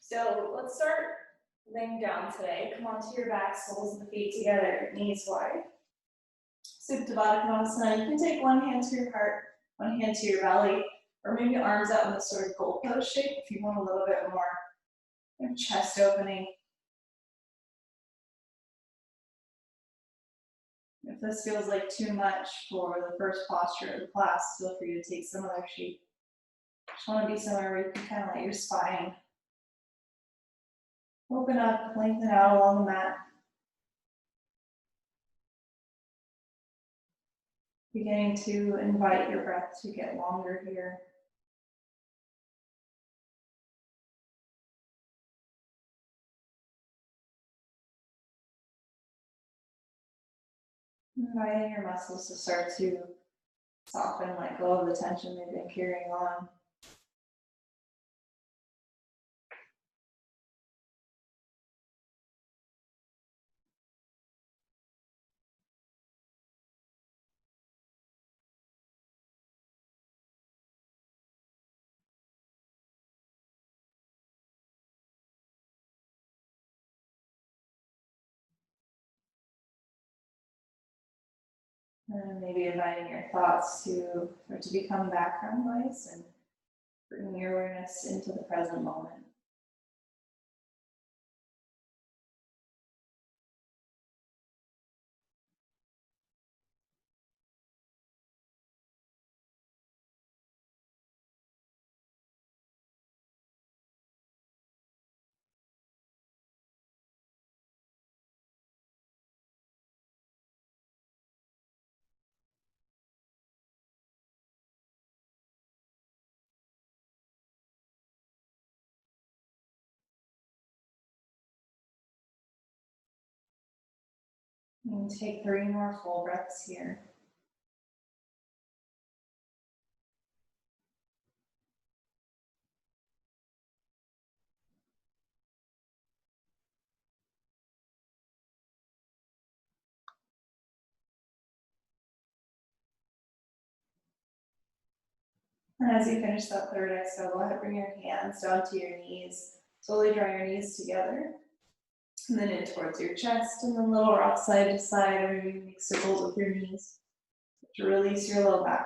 So let's start laying down today. Come onto your back, soles of the feet together, knees wide. Supta Baddha Konasana. You can take one hand to your heart, one hand to your belly, or maybe arms out in the sort of goalpost shape if you want a little bit more chest opening. If this feels like too much for the first posture of the class, feel free to take some other shape. Just want to be somewhere where you can kind of let your spine open up, lengthen out along the mat. Beginning to invite your breath to get longer here. Inviting your muscles to start to soften, let go of the tension they've been carrying on. And maybe inviting your thoughts to start to become background noise and bringing your awareness into the present moment. And take 3 more full breaths here. And as you finish that third exhale, go ahead, bring your hands down to your knees. Slowly draw your knees together. And then in towards your chest, and then little rock side to side, or maybe make circles with your knees to release your low back.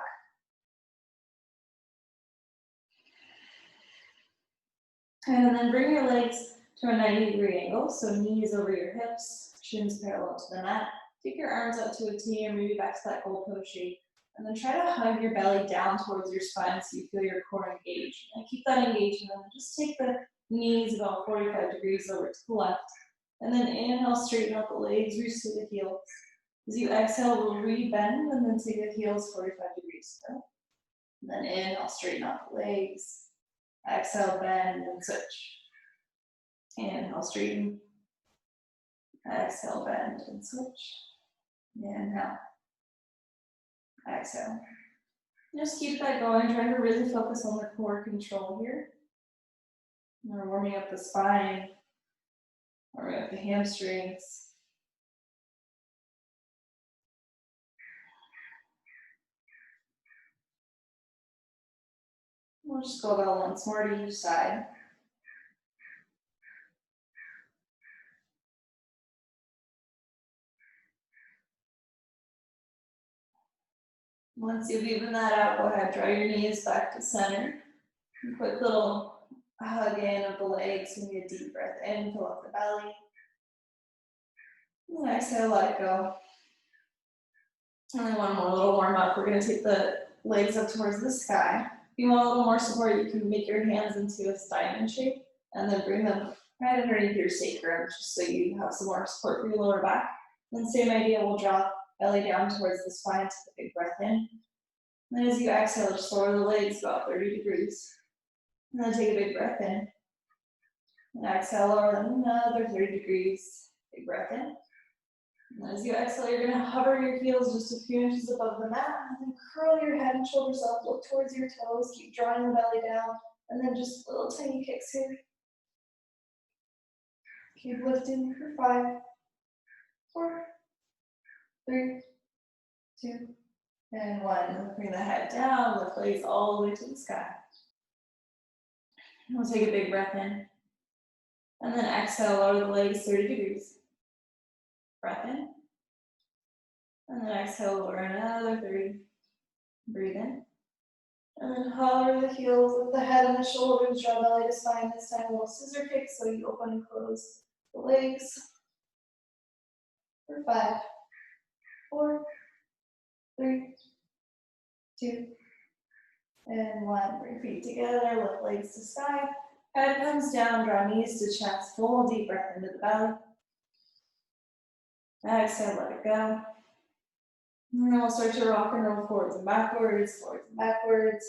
And then bring your legs to a 90-degree angle, so knees over your hips, shins parallel to the mat. Take your arms up to a T or maybe back to that goalpost shape. And then try to hug your belly down towards your spine so you feel your core engaged. And keep that engaged, and then just take the knees about 45 degrees over to the left. And then inhale, straighten out the legs, reach to the heels. As you exhale, we'll re-bend and then take the heels 45 degrees. And then inhale, straighten out the legs. Exhale, bend and switch. Inhale, straighten. Exhale, bend and switch. Inhale. Exhale. Just keep that going. Try to really focus on the core control here. We're warming up the spine, warming up the hamstrings. We'll just go about once more to each side. Once you've evened that out, go ahead, draw your knees back to center. A quick little hug in of the legs, maybe a deep breath in, fill up the belly. And exhale, let it go. And then one more little warm up. We're gonna take the legs up towards the sky. If you want a little more support, you can make your hands into a diamond shape and then bring them right underneath your sacrum, just so you have some more support for your lower back. Then same idea, we'll drop belly down towards the spine, take a big breath in. And then as you exhale, just lower the legs about 30 degrees. And then take a big breath in. And exhale, lower them another 30 degrees. Big breath in. And as you exhale, you're going to hover your heels just a few inches above the mat, and then curl your head and shoulders up, look towards your toes, keep drawing the belly down, and then just little tiny kicks here. Keep lifting for 5, 4, 3, 2, and 1. Bring the head down, lift legs all the way to the sky. And we'll take a big breath in. And then exhale, lower the legs 30 degrees. Breath in. And then exhale, lower another 30. Breathe in. And then hover the heels, lift the head and the shoulders, draw belly to spine. This time a little scissor kick, so you open and close the legs. For 5, 4, 3, 2, and 1. Bring feet together, lift legs to sky. Head comes down, draw knees to chest. Full deep breath into the belly. Exhale, let it go. And then we'll start to rock and roll forwards and backwards, forwards and backwards.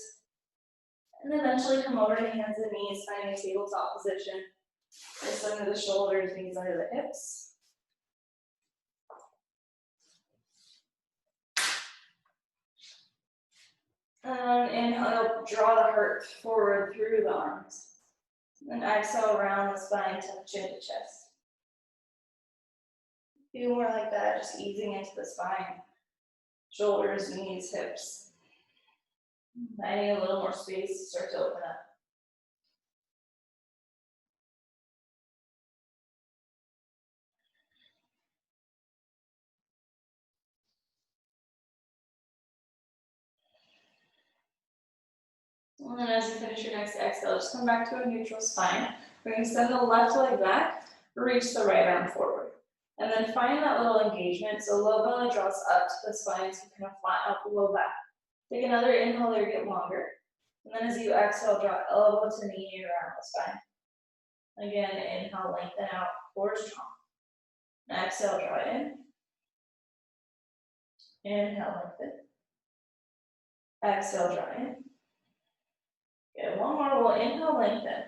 And eventually come over to hands and knees, finding tabletop position. Wrists under the shoulders, knees under the hips. And inhale, draw the heart forward through the arms. And exhale, around the spine, tuck chin to chest. Feel more like that, just easing into the spine. Shoulders, knees, hips. Finding a little more space to start to open up. And then as you finish your next exhale, just come back to a neutral spine. We're going to send the left leg back, reach the right arm forward. And then find that little engagement. So low belly draws up to the spine, so kind of flatten out the low back. Take another inhale there, get longer. And then as you exhale, draw elbow to knee around the spine. Again, inhale, lengthen out, core strong. Exhale, draw in. Inhale, lengthen. Exhale, draw in. Good, one more, we'll inhale, lengthen.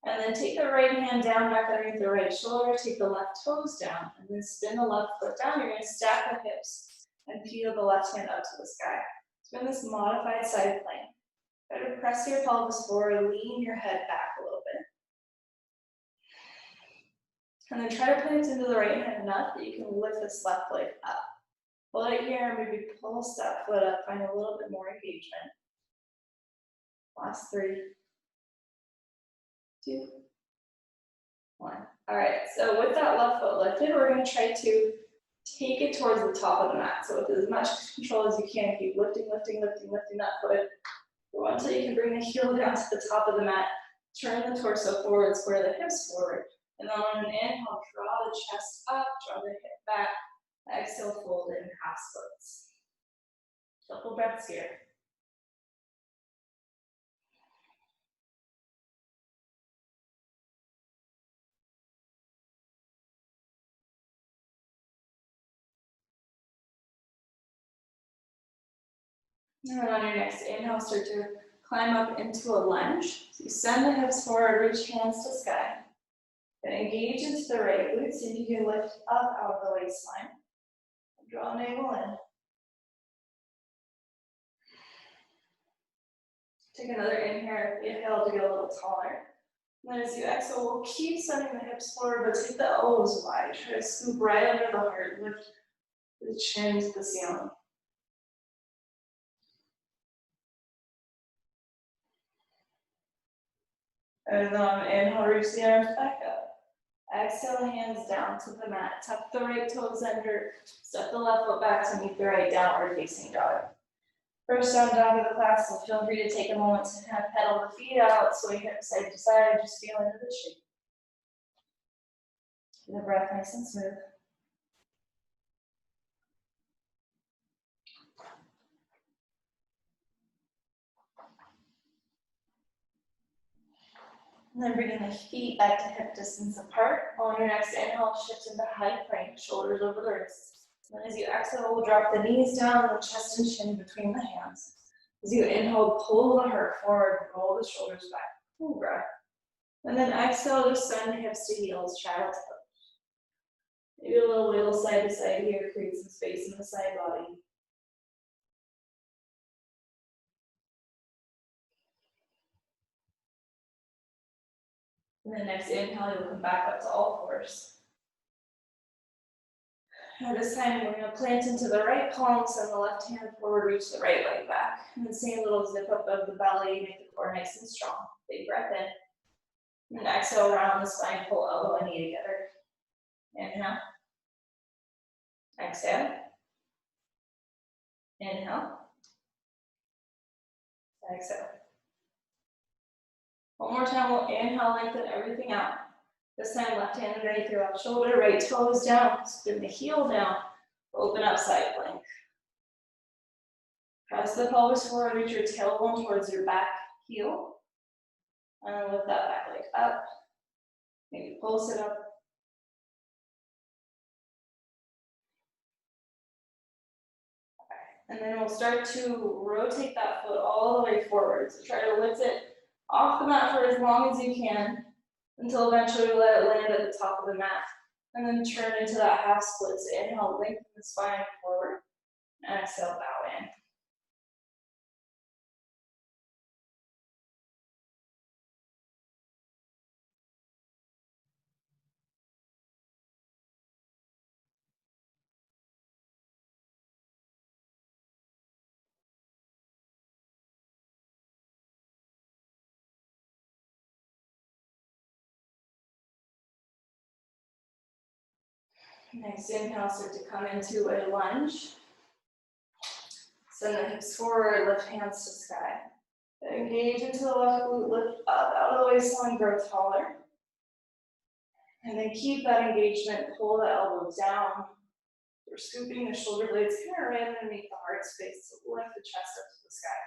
And then take the right hand down back underneath the right shoulder, take the left toes down, and then spin the left foot down. You're gonna stack the hips and peel the left hand up to the sky. Spin this modified side plank. Try to press your pelvis forward, lean your head back a little bit. And then try to plant into the right hand enough that you can lift this left leg up. Pull it here, maybe pulse that foot up, find a little bit more engagement. Last 3, 2, 1. All right, so with that left foot lifted, we're going to try to take it towards the top of the mat. So with as much control as you can, keep lifting that foot. Go until you can bring the heel down to the top of the mat. Turn the torso forward, square the hips forward. And then on an inhale, draw the chest up, draw the hip back. Exhale, fold in half splits. Couple breaths here. And then on your next inhale, start to climb up into a lunge. So you send the hips forward, reach hands to sky. Then engage into the right glute, see if you can lift up out of the waistline. Draw navel in. Take another inhale to get a little taller. And then as you exhale, we'll keep sending the hips forward, but take the elbows wide. Try to scoop right under the heart, lift the chin to the ceiling. And then inhale, reach the arms back up. Exhale, hands down to the mat. Tuck the right toes under. Step the left foot back to meet the right downward facing dog. First down dog of the class, so feel free to take a moment to kind of pedal the feet out, sway hips side to side, just feel into the shape. Keep the breath nice and smooth. And then bringing the feet back to hip distance apart. On your next inhale, shift into high plank, shoulders over the wrists. And then as you exhale, we'll drop the knees down, the chest and chin between the hands. As you inhale, pull the heart forward, roll the shoulders back. Full breath. And then exhale, just send hips to heels, child's pose. Maybe a little wiggle side to side here, create some space in the side body. And then next inhale, you'll come back up to all fours. And this time, we're going to plant into the right palm, send the left hand forward, reach the right leg back. And then same little zip up of the belly, make the core nice and strong. Big breath in. And exhale, round the spine, pull elbow and knee together. Inhale. Exhale. Inhale. Exhale. One more time, we'll inhale, lengthen everything out. This time, left hand underneath your left shoulder, right toes down, spin the heel down, open up side plank. Press the pelvis forward, reach your tailbone towards your back heel. And lift that back leg up. Maybe pulse it up. And then we'll start to rotate that foot all the way forward. So try to lift it off the mat for as long as you can until eventually you let it land at the top of the mat. And then turn into that half split. So inhale, lengthen the spine forward. And exhale, bow in. Next inhale, start to come into a lunge. Send the hips forward, lift hands to sky. Engage into the left glute, lift up out of the waistline, grow taller. And then keep that engagement, pull the elbows down. We're scooping the shoulder blades kind of right underneath the heart space, so lift the chest up to the sky.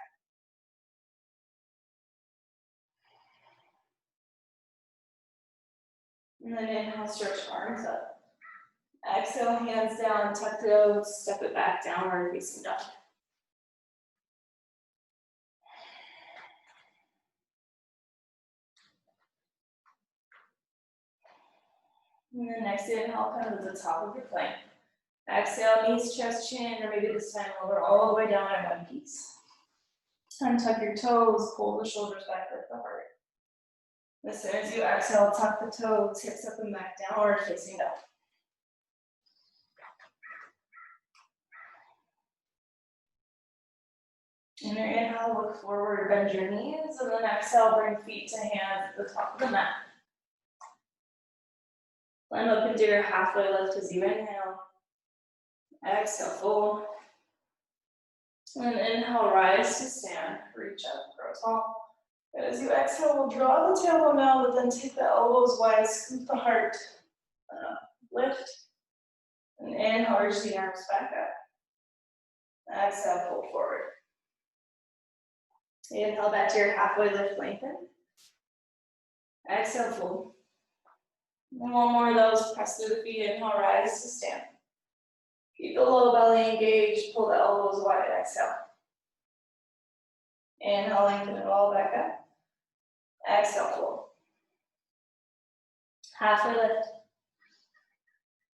And then inhale, stretch arms up. Exhale, hands down, tuck the toes, step it back, downward facing dog. And then next inhale, come to the top of your plank. Exhale, knees, chest, chin, or maybe this time lower all the way down in one piece. Untuck your toes, pull the shoulders back, lift the heart. As soon as you exhale, tuck the toes, hips up and back, downward facing dog. In your inhale, look forward, bend your knees, and then exhale, bring feet to hands at the top of the mat. Climb up into your halfway lift as you inhale. Exhale, fold. And then inhale, rise to stand, reach up, grow tall. And as you exhale, we'll draw the tailbone down, but then take the elbows wide, scoop the heart, lift. And inhale, reach the arms back up. Exhale, fold forward. Inhale back to your halfway lift, lengthen. Exhale, fold. And one more of those, press through the feet, inhale, rise to stand. Keep the low belly engaged, pull the elbows wide, exhale. Inhale, lengthen it all back up. Exhale, fold. Halfway lift.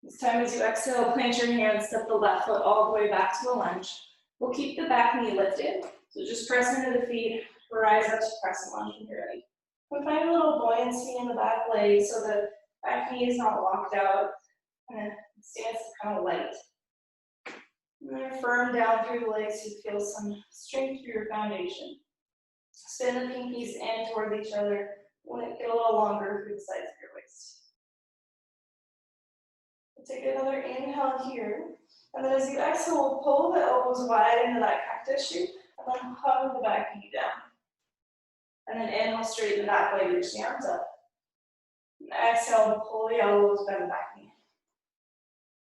This time as you exhale, plant your hands, step the left foot all the way back to a lunge. We'll keep the back knee lifted. So just press into the feet, rise up to press and lunge when you're ready. We'll find a little buoyancy in the back leg so the back knee is not locked out. And the stance is kind of light. And then firm down through the legs so you feel some strength through your foundation. Spin the pinkies in toward each other. Let it get a little longer through the sides of your waist. We'll take another inhale here. And then as you exhale, we'll pull the elbows wide into that cactus shape. And then hug the back knee down. And then inhale, straighten the back leg, reach the arms up. And exhale, pull the elbows, bend the back knee.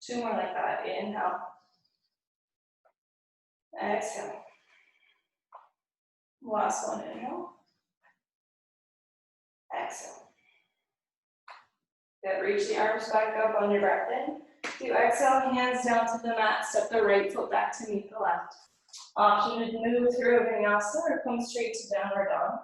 Two more like that. Inhale. Exhale. Last one, inhale. Exhale. Good, reach the arms back up on your breath in. Do exhale, hands down to the mat, step the right foot back to meet the left. Option to move through a vinyasa or come straight to downward dog.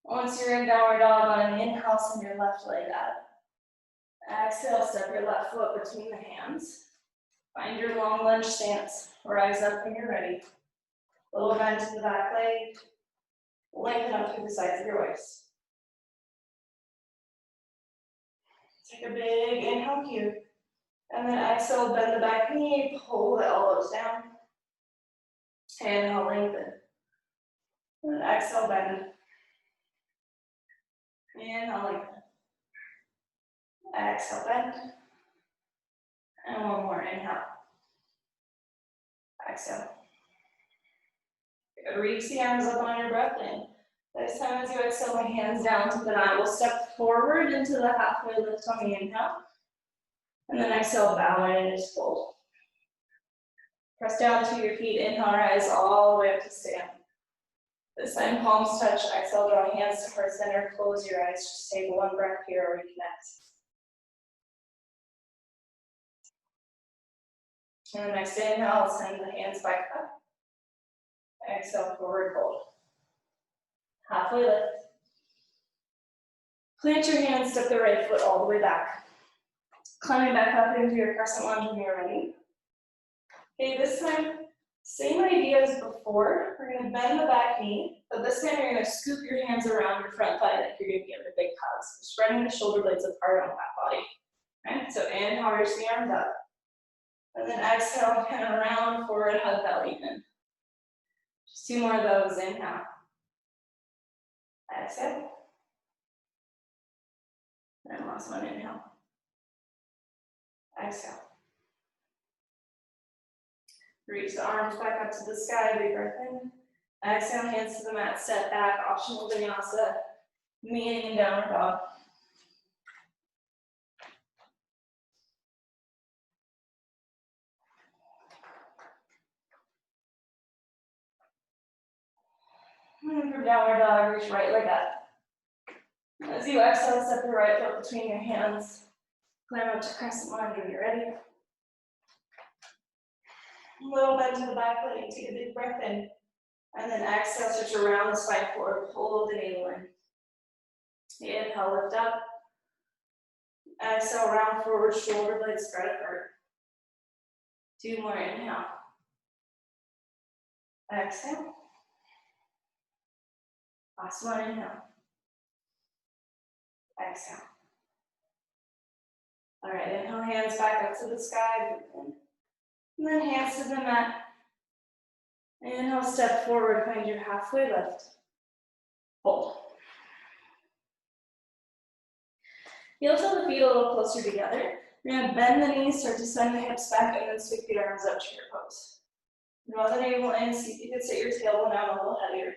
Once you're in downward dog, on an inhale, send your left leg up. Exhale, step your left foot between the hands. Find your long lunge stance. Rise up when you're ready. Little bend to the back leg. Lengthen up through the sides of your waist. Take a big inhale here. And then exhale, bend the back knee, pull the elbows down. Inhale, lengthen. And then exhale, bend. Inhale, lengthen. Exhale, bend. And one more, inhale. Exhale. Good, reach the arms up on your breath in. This time as you exhale, my hands down to the mat. We'll step forward into the halfway lift on the inhale. And then exhale, bow in and just fold. Press down to your feet, inhale, rise all the way up to stand. This time, palms touch, exhale, draw hands to heart center, close your eyes, just take one breath here, reconnect. And the next inhale, send the hands back up. Exhale, forward fold. Halfway lift. Plant your hands, step the right foot all the way back. Climbing back up into your crescent lunge when you're ready. Okay, this time, same idea as before. We're gonna bend the back knee, but this time you're gonna scoop your hands around your front thigh like you're gonna give it a big hug. So spreading the shoulder blades apart on that body. Okay, so inhale, reach the arms up. And then exhale, kind of round forward, hug belly in. Just two more of those, inhale. Exhale. And last one, inhale. Exhale. Reach the arms back up to the sky, big breath in. Exhale, hands to the mat, step back, optional vinyasa, meeting in downward dog. And from downward dog, reach right leg up. As you exhale, step your right foot between your hands. Climb up to crescent lunge when you're ready. A little bend to the back leg, take a big breath in. And then exhale, switch around the spine forward, pull the knee in. Inhale, lift up. Exhale, round forward, shoulder blades spread apart. Two more, inhale. Exhale. Last one, inhale. Exhale. All right, inhale, hands back up to the sky. And then hands to the mat. Inhale, step forward, find your halfway lift. Hold. Heel till the feet a little closer together. You're gonna bend the knees, start to send the hips back, and then sweep your arms up to your pose. Draw the navel in, see if you can sit your tailbone down a little heavier.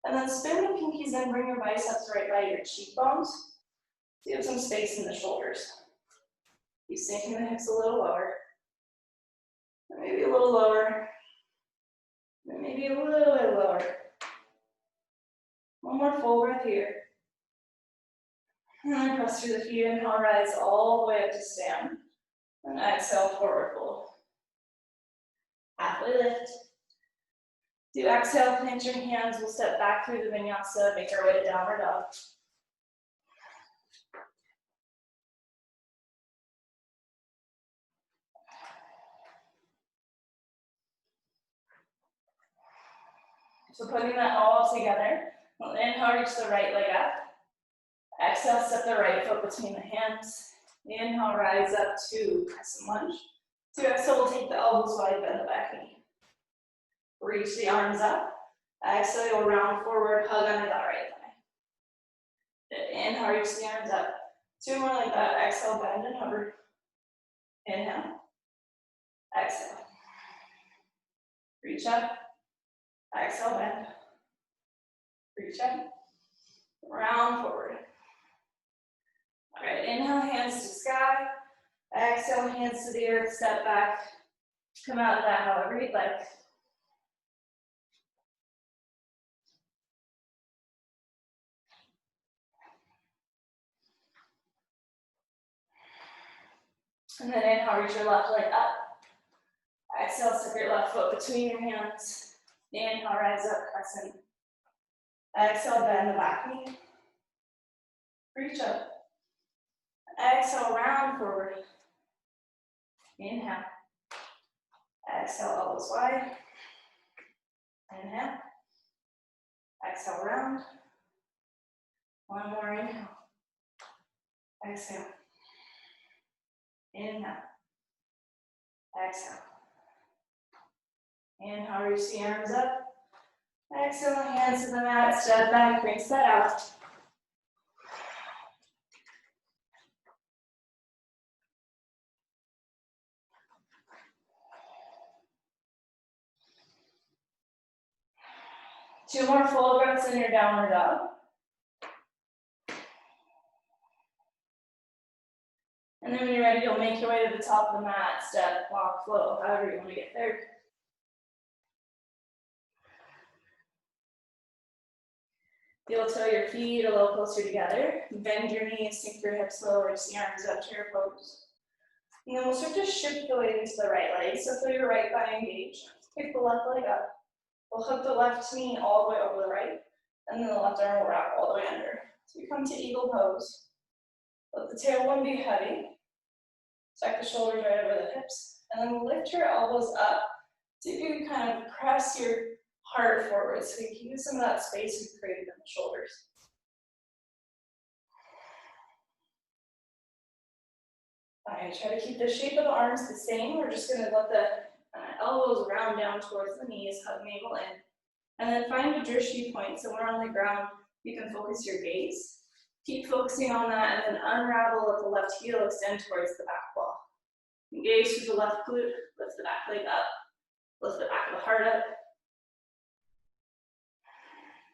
And then spin the pinkies in, bring your biceps right by your cheekbones. So you have some space in the shoulders. Keep sinking the hips a little lower. And maybe a little lower. And maybe a little bit lower. One more full breath here. And then press through the feet, inhale, rise all the way up to stand. And exhale, forward fold. Halfway lift. Do exhale, plant your hands. We'll step back through the vinyasa, make our way to downward dog. So putting that all together, we'll inhale, reach the right leg up. Exhale, step the right foot between the hands. Inhale, rise up to crescent lunge. So exhale, we'll take the elbows wide, bend the back knee. Reach the arms up. Exhale, you'll round forward, hug under that right thigh. Inhale, reach the arms up. Two more like that. Exhale, bend and hover. Inhale. Exhale. Reach up. Exhale, bend. Reach up. Round forward. All right, inhale, hands to sky. Exhale, hands to the earth, step back. Come out of that however you'd like. And then inhale, reach your left leg up. Exhale, step your left foot between your hands. Inhale, rise up, crescent. Exhale, bend the back knee. Reach up. Exhale, round forward. Inhale. Exhale, elbows wide. Inhale. Exhale, round. One more inhale. Exhale. Inhale. Exhale. Inhale, reach the arms up. Exhale, hands to the mat, step back, rinse that out. Two more full breaths in your downward dog. And then when you're ready, you'll make your way to the top of the mat, step, walk, flow, however you want to get there. You'll toe your feet a little closer together. Bend your knees, sink your hips low, reach the arms up to your pose. And then we'll start to shift the weight into the right leg. So feel your right thigh engaged. Pick the left leg up. We'll hook the left knee all the way over the right. And then the left arm will wrap all the way under. So we come to eagle pose. Let the tailbone be heavy. Stack the shoulders right over the hips. And then lift your elbows up. So you can kind of press your heart forward so you can use some of that space we've created in the shoulders. Fine, try to keep the shape of the arms the same. We're just going to let the elbows round down towards the knees, hug navel in. And then find a drishti point somewhere on the ground. You can focus your gaze. Keep focusing on that and then unravel, let the left heel extend towards the back wall. Engage through the left glute, lift the back leg up, lift the back of the heart up.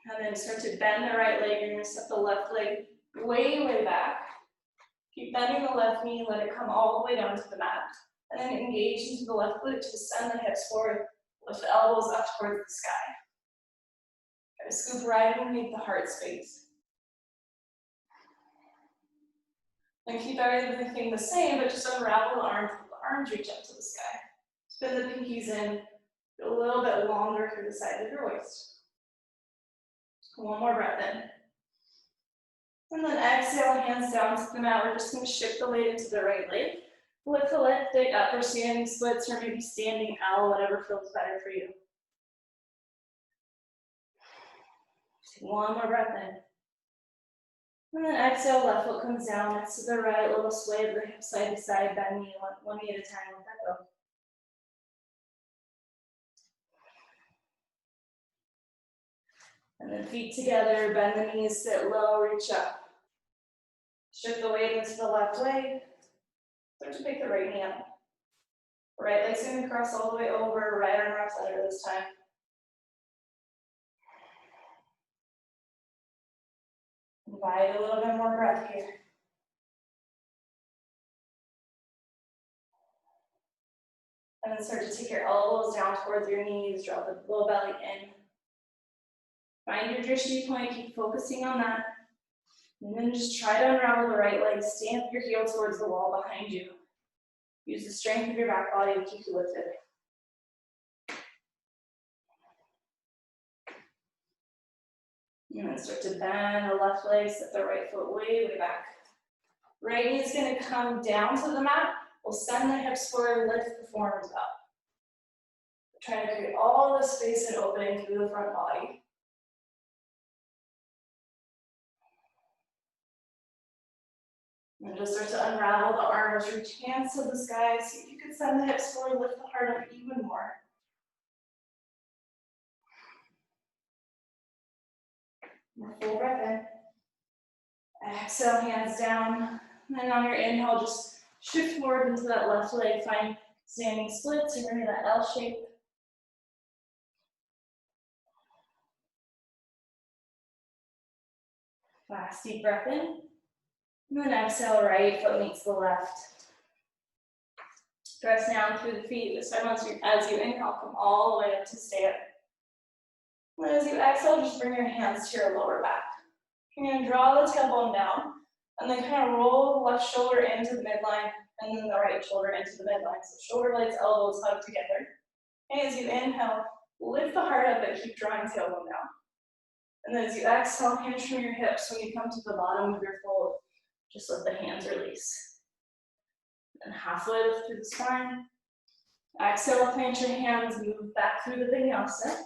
And then start to bend the right leg. You're going to step the left leg way, way back. Keep bending the left knee, let it come all the way down to the mat. And then engage into the left glute to send the hips forward, lift the elbows up towards the sky. Try to scoop right underneath the heart space. And keep everything the same, but just unravel the arms reach up to the sky. Spin the pinkies in, a little bit longer through the side of your waist. One more breath in. And then exhale, hands down to the mat. We're just going to shift the weight into the right leg. Lift the left leg up for standing splits or maybe standing L, whatever feels better for you. Take one more breath in. And then exhale, left foot comes down next to the right, little sway of the hip side to side, bend knee, one knee at a time, let that go. And then feet together, bend the knees, sit low, reach up. Shift the weight into the left leg. Start to pick the right knee up. Right leg's gonna cross all the way over, right arm wraps under this time. Invite a little bit more breath here. And then start to take your elbows down towards your knees, draw the low belly in. Find your drishti point, keep focusing on that. And then just try to unravel the right leg, stamp your heel towards the wall behind you. Use the strength of your back body to keep you lifted. And then start to bend the left leg, set the right foot way, way back. Right knee is gonna come down to the mat. We'll send the hips forward, lift the forearms up. We're trying to create all the space and opening through the front body. And just start to unravel the arms, reach hands to the sky. See if you can send the hips forward, lift the heart up even more. More full breath in. Exhale, hands down. And then on your inhale, just shift forward into that left leg. Find standing splits. You're going to that L shape. Last deep breath in. And then exhale, right foot meets the left. Press down through the feet. This time, as you inhale, come all the way up to stand. And as you exhale, just bring your hands to your lower back. You're going to draw the tailbone down, and then kind of roll the left shoulder into the midline, and then the right shoulder into the midline. So shoulder blades, elbows hug together. And as you inhale, lift the heart up and keep drawing tailbone down. And then as you exhale, hinge from your hips. When you come to the bottom of your fold, just let the hands release. And halfway lift through the spine. Exhale, plant your hands, move back through the vinyasa.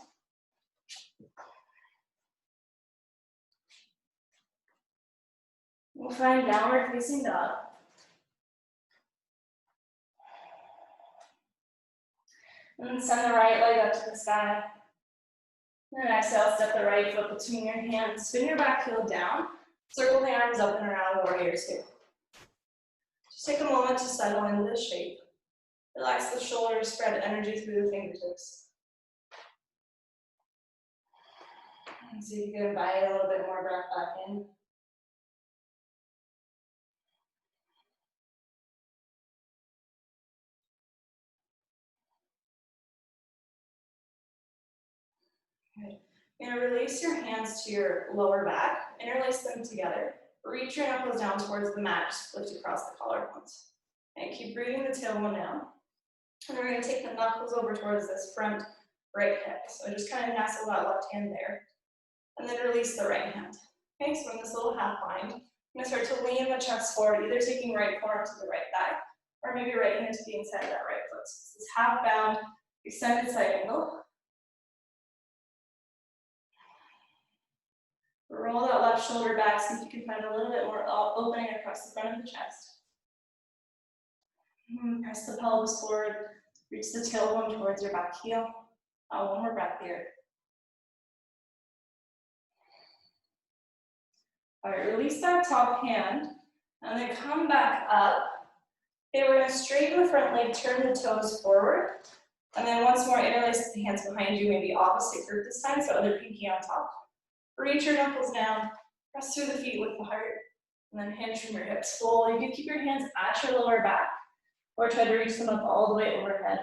We'll find downward facing dog. And then send the right leg up to the sky. And then exhale, step the right foot between your hands. Spin your back heel down. Circle the arms up and around, warrior two. Just take a moment to settle into this shape. Relax the shoulders, spread energy through the fingertips. And see if you can invite a little bit more breath back in. Good. You're going to release your hands to your lower back, interlace them together. Reach your knuckles down towards the mat, just lift across the collarbones. And keep breathing the tailbone down. And we're going to take the knuckles over towards this front right hip. So just kind of nestle that left hand there. And then release the right hand. Okay, so in this little half bind, I'm going to start to lean the chest forward, either taking right forearm to the right thigh, or maybe right hand to the inside of that right foot. So this is half bound, extended side angle. Roll that left shoulder back, see if you can find a little bit more opening across the front of the chest. Press the pelvis forward, reach the tailbone towards your back heel. One more breath here. All right, release that top hand, and then come back up. Okay, we're gonna straighten the front leg, turn the toes forward, and then once more interlace the hands behind you, maybe opposite group this time, so other pinky on top. Reach your knuckles down, press through the feet with the heart, and then hinge from your hips. Full. You can keep your hands at your lower back, or try to reach them up all the way overhead.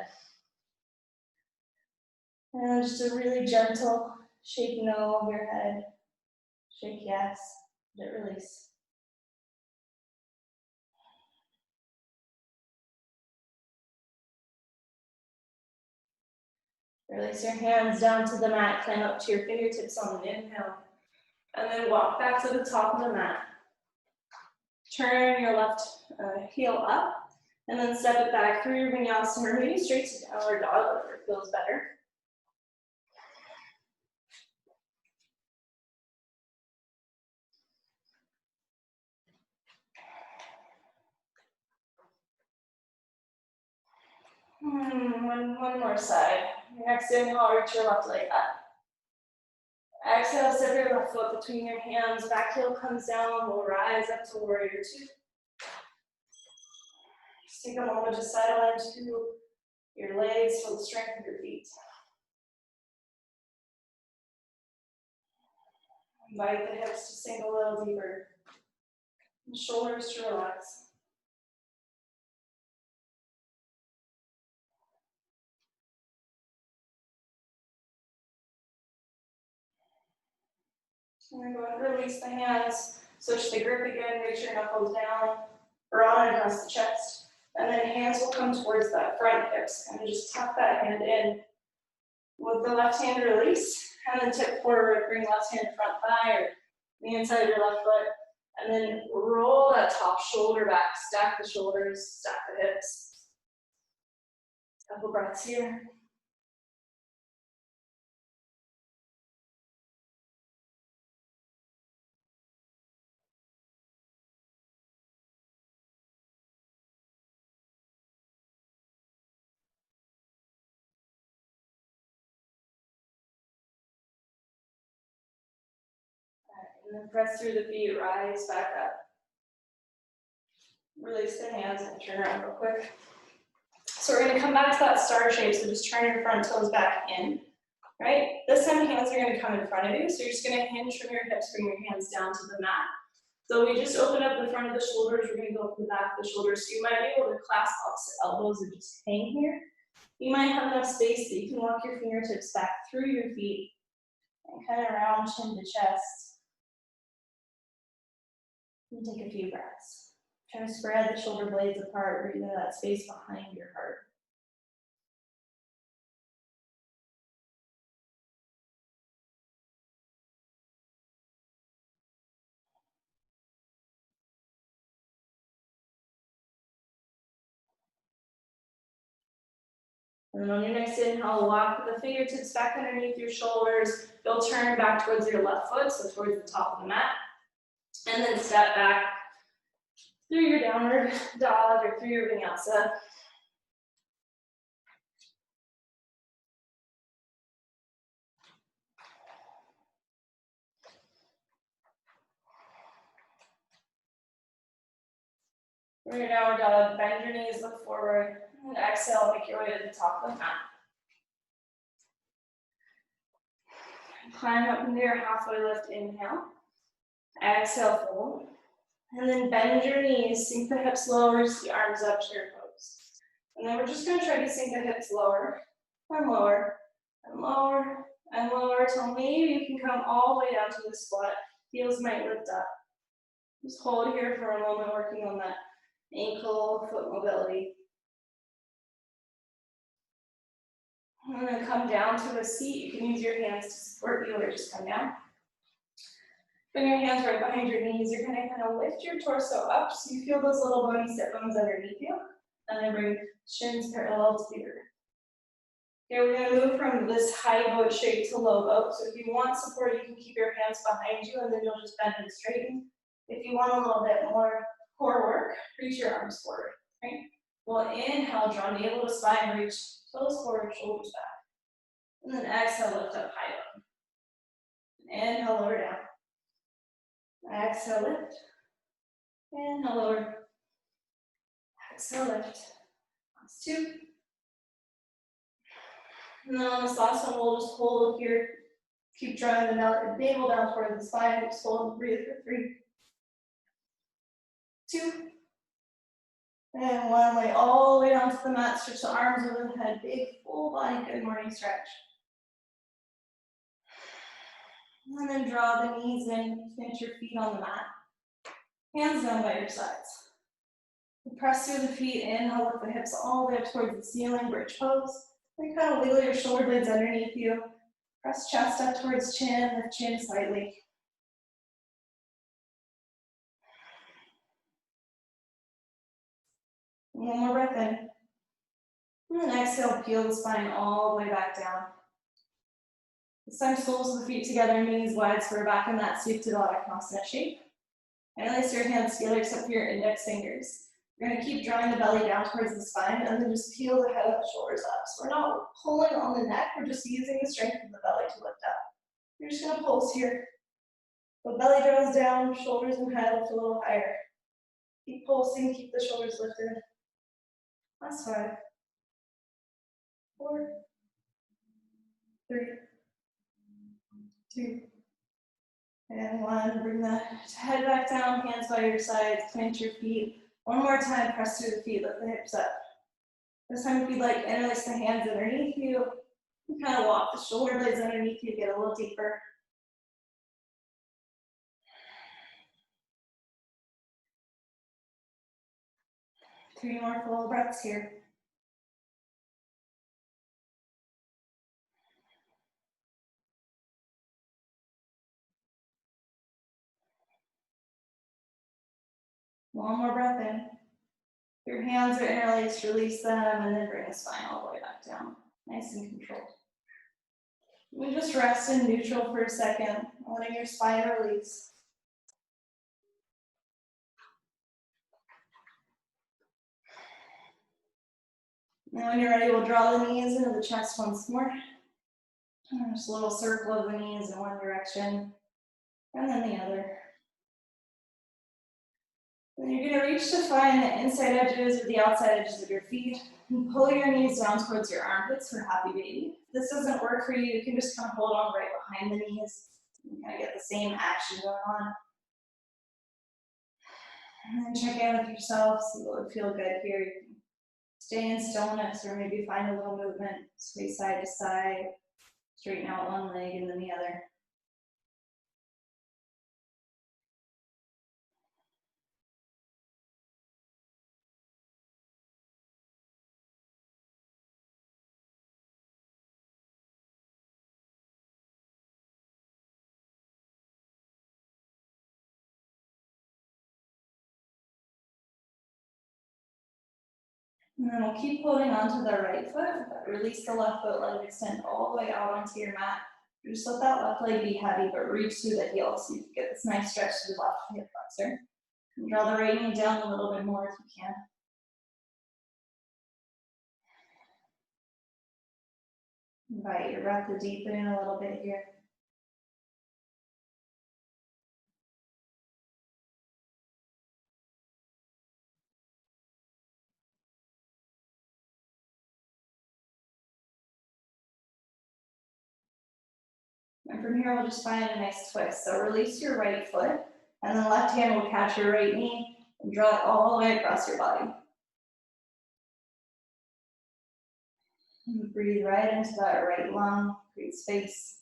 And just a really gentle shake no of your head. Shake yes, let it release. Release your hands down to the mat, climb up to your fingertips on the inhale. And then walk back to the top of the mat. Turn your left heel up, and then step it back through your vinyasa, or maybe straight to downward dog, whatever it feels better. One more side. Your next inhale, reach your left leg up. Exhale, step your left foot between your hands, back heel comes down, we'll rise up to warrior two. Just take a moment to settle into your legs, feel the strength of your feet. Invite the hips to sink a little deeper, the shoulders to relax. And then go ahead and release the hands, switch the grip again, reach your knuckles down, broaden across the chest. And then hands will come towards that front hips, and just tuck that hand in. With the left hand release, and then tip forward, bring left hand front thigh or the inside of your left foot. And then roll that top shoulder back, stack the shoulders, stack the hips. Couple breaths here. And then press through the feet, rise back up. Release the hands and turn around real quick. So we're gonna come back to that star shape, so just turn your front toes back in, right? This time hands are gonna come in front of you, so you're just gonna hinge from your hips, bring your hands down to the mat. So we just open up the front of the shoulders, we're gonna go up the back of the shoulders, so you might be able to clasp opposite elbows and just hang here. You might have enough space that you can walk your fingertips back through your feet and kind of round chin to chest. And take a few breaths. Try to spread the shoulder blades apart, breathe into that space behind your heart. And then on your next inhale, walk the fingertips back underneath your shoulders. You'll turn back towards your left foot, so towards the top of the mat. And then step back through your downward dog or through your vinyasa. Right now, dog, bend your knees, look forward, and exhale, make your way to the top of the mat. Climb up into your halfway lift, inhale. Exhale, fold. And then bend your knees, sink the hips lower, the arms up to your pose. And then we're just gonna try to sink the hips lower, and lower, and lower, and lower, till maybe you can come all the way down to the squat. Heels might lift up. Just hold here for a moment, working on that ankle, foot mobility. And then come down to a seat. You can use your hands to support you or just come down. Bring your hands right behind your knees. You're gonna kind of lift your torso up so you feel those little bony sit bones underneath you. And then bring shins parallel to the earth. Okay, we're gonna move from this high boat shape to low boat. So if you want support, you can keep your hands behind you and then you'll just bend and straighten. If you want a little bit more core work, reach your arms forward, right? We'll inhale, draw navel to spine, reach toes forward, shoulders back. And then exhale, lift up high up. Inhale, lower down. Exhale, lift. Inhale, lower. Exhale, lift. Last two. And then on this last one, we'll just hold here. Keep drawing the navel down toward the spine. Just hold and breathe for 3, 2, and 1. Lay all the way down to the mat. Stretch the arms over the head. Big full body good morning stretch. And then draw the knees in. Plant your feet on the mat. Hands down by your sides. Press through the feet. Inhale, lift the hips all the way up towards the ceiling. Bridge pose. Then kind of wiggle your shoulder blades underneath you. Press chest up towards chin. Lift chin slightly. One more breath in. And then exhale, peel the spine all the way back down. This time, soles of the feet together, knees wide, so we're back in that Supta Baddha shape. And place your hands together except for your index fingers. We're going to keep drawing the belly down towards the spine and then just peel the head of the shoulders up. So we're not pulling on the neck, we're just using the strength of the belly to lift up. You're just going to pulse here. The belly draws down, shoulders and head lift a little higher. Keep pulsing, keep the shoulders lifted. Last 5, 4, 3, 2, and 1. Bring the head back down, hands by your sides, plant your feet. One more time, press through the feet, lift the hips up. This time, if you'd like, interlace the hands underneath you. You kind of walk the shoulder blades underneath you, get a little deeper. Three more full breaths here. One more breath in. Your hands are interlaced, release them, and then bring the spine all the way back down. Nice and controlled. We just rest in neutral for a second, letting your spine release. And when you're ready, we'll draw the knees into the chest once more. And just a little circle of the knees in one direction, and then the other. Then you're going to reach to find the inside edges or the outside edges of your feet. And pull your knees down towards your armpits for happy baby. If this doesn't work for you, you can just kind of hold on right behind the knees. You kind of get the same action going on. And then check in with yourself, see what would feel good here. You can stay in stillness or maybe find a little movement, sway side to side, straighten out one leg and then the other. And then we'll keep holding on to the right foot, but release the left foot, let it extend all the way out onto your mat. Just let that left leg be heavy, but reach through the heel so you can get this nice stretch to the left hip flexor. And draw the right knee down a little bit more if you can. Invite your breath to deepen in a little bit here. And from here, we'll just find a nice twist. So release your right foot, and the left hand will catch your right knee and draw it all the way across your body. And breathe right into that right lung, create space.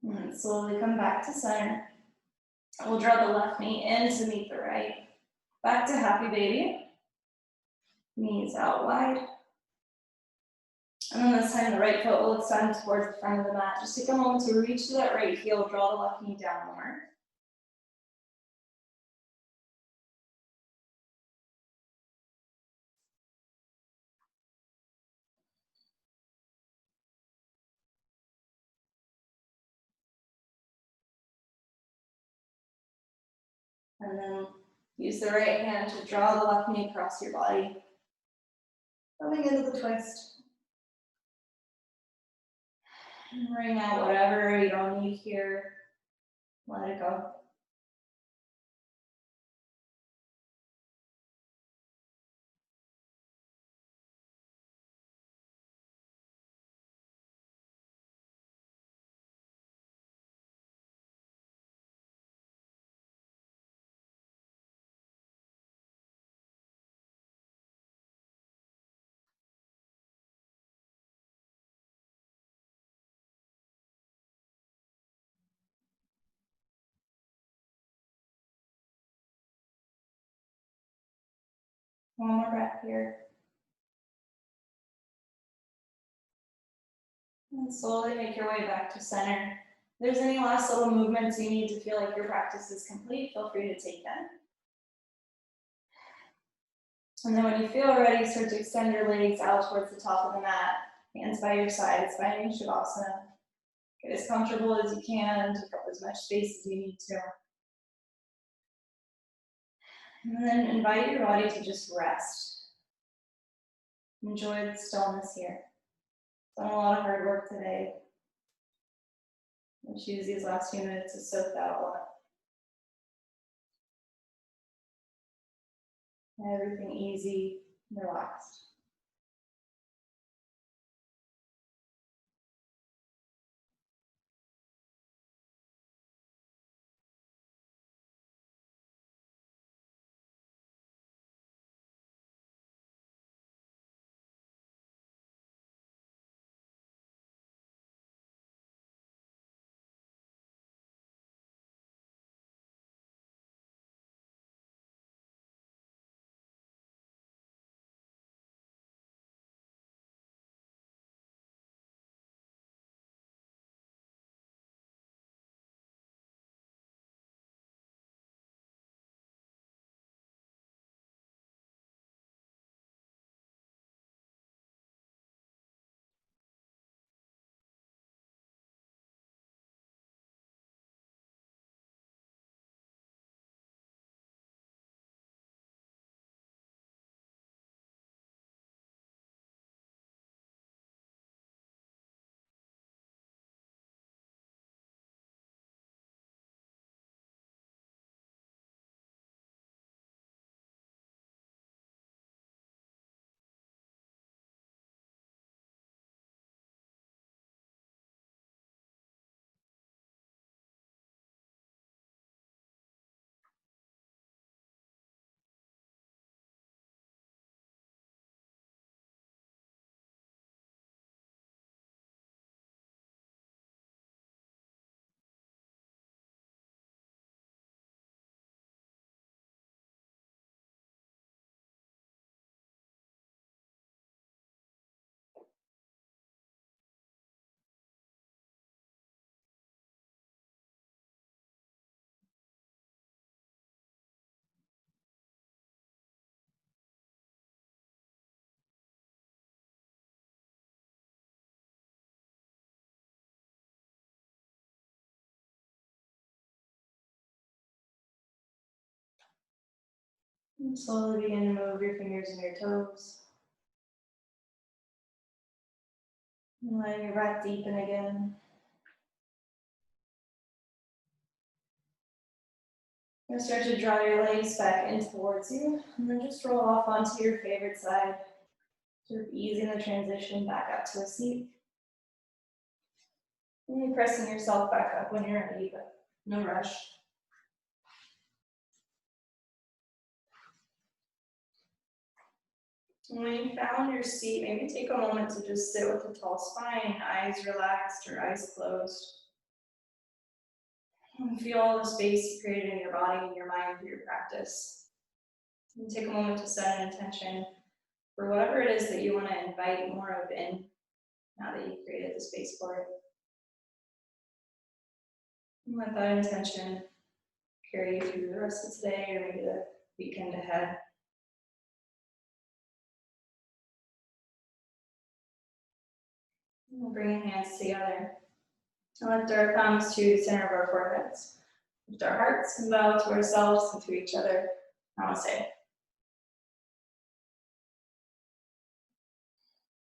And then slowly come back to center. We'll draw the left knee in to meet the right. Back to happy baby. Knees out wide. And then this time the right foot will extend towards the front of the mat. Just take a moment to reach to that right heel, draw the left knee down more. And then use the right hand to draw the left knee across your body. Coming into the twist. And bring out whatever you don't need here. Let it go. One more breath here. And slowly make your way back to center. If there's any last little movements you need to feel like your practice is complete, feel free to take them. And then when you feel ready, start to extend your legs out towards the top of the mat, hands by your sides, finding Shavasana. Get as comfortable as you can, take up as much space as you need to. And then invite your body to just rest. Enjoy the stillness here. Done a lot of hard work today. Let's use these last few minutes to soak that all up. Everything easy, relaxed. And slowly begin to move your fingers and your toes. And letting your breath deepen again. You're gonna start to draw your legs back in towards you, and then just roll off onto your favorite side, sort of easing the transition back up to a seat. Only pressing yourself back up when you're ready, but no rush. And when you found your seat, maybe take a moment to just sit with a tall spine, eyes relaxed or eyes closed. And feel all the space you created in your body and your mind through your practice. And take a moment to set an intention for whatever it is that you want to invite more of in now that you've created the space for it. And let that intention carry you through the rest of today or maybe the weekend ahead. And we'll bring your hands together and lift our thumbs to the center of our foreheads. Lift our hearts and bow to ourselves and to each other. Namaste.